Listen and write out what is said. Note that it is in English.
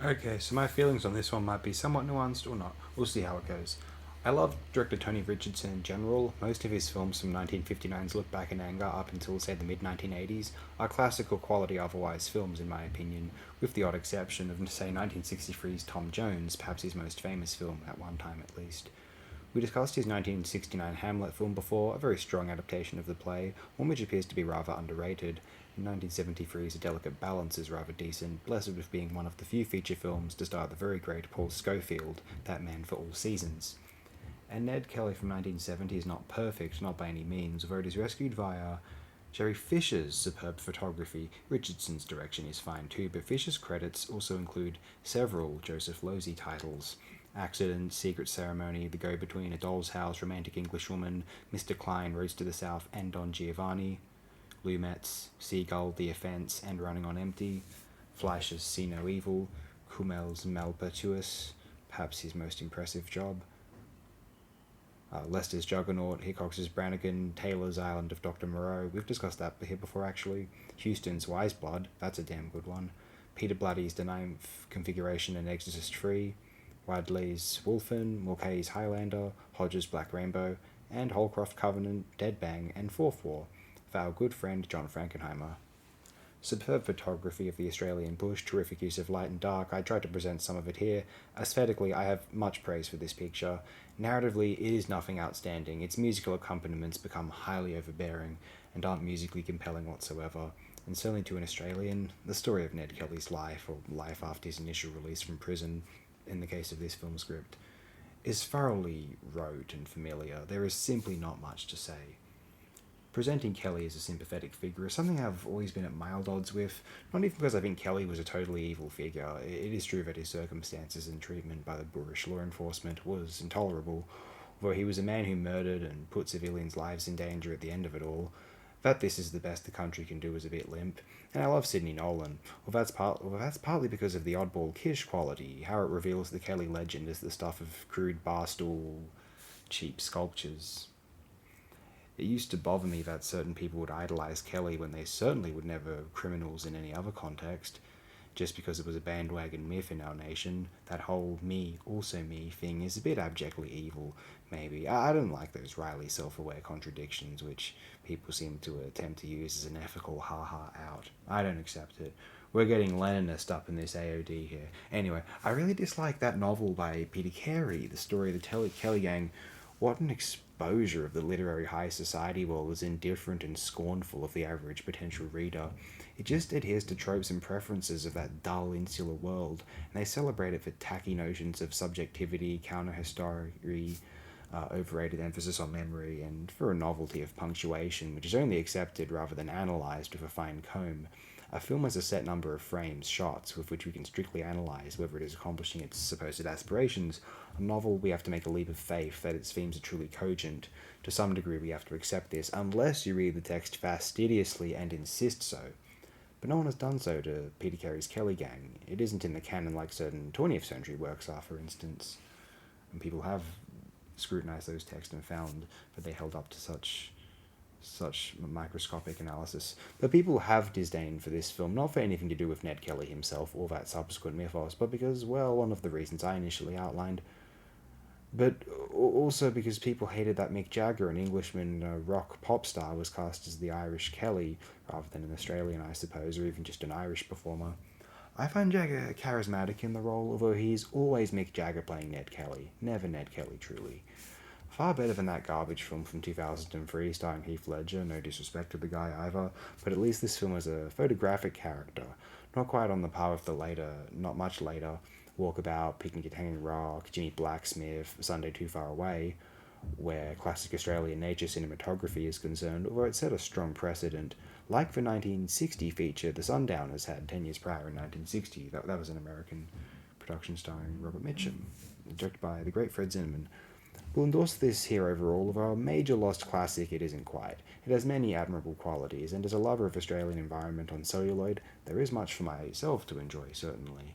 Okay, so my feelings on this one might be somewhat nuanced or not. We'll see how it goes. I love director Tony Richardson in general. Most of his films from 1959's Look Back in Anger up until, say, the mid 1980s are classical quality otherwise films, in my opinion, with the odd exception of, say, 1963's Tom Jones, perhaps his most famous film, at one time at least. We discussed his 1969 Hamlet film before, a very strong adaptation of the play, one which appears to be rather underrated. In 1973's A Delicate Balance is rather decent, blessed with being one of the few feature films to star the very great Paul Schofield, that man for all seasons. And Ned Kelly from 1970 is not perfect, not by any means, although it is rescued via Jerry Fisher's superb photography. Richardson's direction is fine too, but Fisher's credits also include several Joseph Losey titles: Accident, Secret Ceremony, The Go Between, A Doll's House, Romantic Englishwoman, Mr. Klein, Roads to the South, and Don Giovanni, Lumet's Seagull, The Offense, and Running on Empty, Fleischer's See No Evil, Kummel's Malpertuis, perhaps his most impressive job, Lester's Juggernaut, Hickox's Brannigan, Taylor's Island of Dr. Moreau. We've discussed that here before, actually. Houston's Wise Blood, that's a damn good one. Peter Blatty's The Ninth Configuration and Exorcist Free, Wadley's Wolfen, Mulcahy's Highlander, Hodges' Black Rainbow, and Holcroft Covenant, Dead Bang, and Fourth War, for our good friend John Frankenheimer. Superb photography of the Australian bush, terrific use of light and dark. I tried to present some of it here. Aesthetically, I have much praise for this picture. Narratively, it is nothing outstanding. Its musical accompaniments become highly overbearing and aren't musically compelling whatsoever. And certainly to an Australian, the story of Ned Kelly's life, or life after his initial release from prison, in the case of this film script, is thoroughly rote and familiar. There is simply not much to say. Presenting Kelly as a sympathetic figure is something I've always been at mild odds with, not even because I think Kelly was a totally evil figure. It is true that his circumstances and treatment by the boorish law enforcement was intolerable, although he was a man who murdered and put civilians' lives in danger at the end of it all. That this is the best the country can do is a bit limp, and I love Sidney Nolan. That's partly because of the oddball Kish quality, how it reveals the Kelly legend as the stuff of crude barstool, cheap sculptures. It used to bother me that certain people would idolize Kelly when they certainly would never criminals in any other context, just because it was a bandwagon myth in our nation. That whole me, also me thing is a bit abjectly evil, maybe. I don't like those wryly self aware contradictions which people seem to attempt to use as an ethical ha ha out. I don't accept it. We're getting Leninist up in this AOD here. Anyway, I really dislike that novel by Peter Carey, The Story of the Kelly Gang. What an exposure of the literary high society world as indifferent and scornful of the average potential reader. It just adheres to tropes and preferences of that dull, insular world, and they celebrate it for tacky notions of subjectivity, counter-history, overrated emphasis on memory, and for a novelty of punctuation, which is only accepted rather than analysed with a fine comb. A film has a set number of frames, shots, with which we can strictly analyse whether it is accomplishing its supposed aspirations. A novel, we have to make a leap of faith that its themes are truly cogent. To some degree, we have to accept this, unless you read the text fastidiously and insist so. But no one has done so to Peter Carey's Kelly Gang. It isn't in the canon like certain 20th century works are, for instance. And people have scrutinized those texts and found that they held up to such microscopic analysis. But people have disdain for this film, not for anything to do with Ned Kelly himself or that subsequent mythos, but because, well, one of the reasons I initially outlined, but also because people hated that Mick Jagger, an Englishman rock pop star, was cast as the Irish Kelly, rather than an Australian, I suppose, or even just an Irish performer. I find Jagger charismatic in the role, although he's always Mick Jagger playing Ned Kelly, never Ned Kelly, truly. Far better than that garbage film from 2003 starring Heath Ledger, no disrespect to the guy either, but at least this film has a photographic character, not quite on the par with the later, not much later, Walkabout, Picnic at Hanging Rock, Jimmy Blacksmith, Sunday Too Far Away, where classic Australian nature cinematography is concerned, although it set a strong precedent, like the 1960 feature The Sundowners had 10 years prior in 1960. That was an American production starring Robert Mitchum, directed by the great Fred Zinnemann. We'll endorse this here overall, although a major lost classic it isn't quite. It has many admirable qualities, and as a lover of Australian environment on celluloid, there is much for myself to enjoy, certainly.